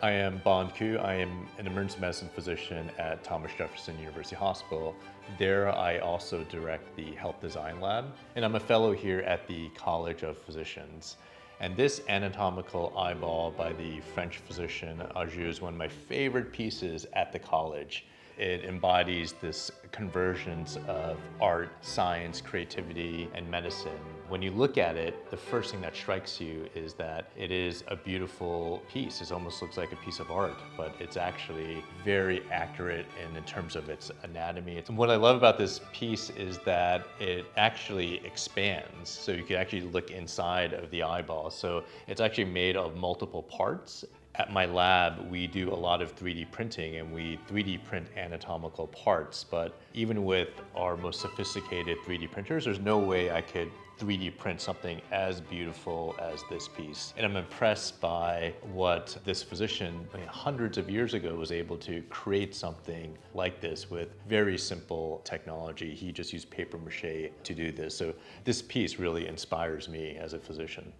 I am Bon Ku. I am an emergency medicine physician at Thomas Jefferson University Hospital. There, I also direct the health design lab, and I'm a fellow here at the College of Physicians. And this anatomical eyeball by the French physician Auzoux is one of my favorite pieces at the college. It embodies this convergence of art, science, creativity, and medicine. When you look at it, the first thing that strikes you is that it is a beautiful piece. It almost looks like a piece of art, but it's actually very accurate in terms of its anatomy. And what I love about this piece is that it actually expands, so you can actually look inside of the eyeball. So it's actually made of multiple parts. At my lab, we do a lot of 3D printing and we 3D print anatomical parts, but even with our most sophisticated 3D printers, there's no way I could 3D print something as beautiful as this piece. And I'm impressed by what this physician, hundreds of years ago, was able to create something like this with very simple technology. He just used papier-mâché to do this. So this piece really inspires me as a physician.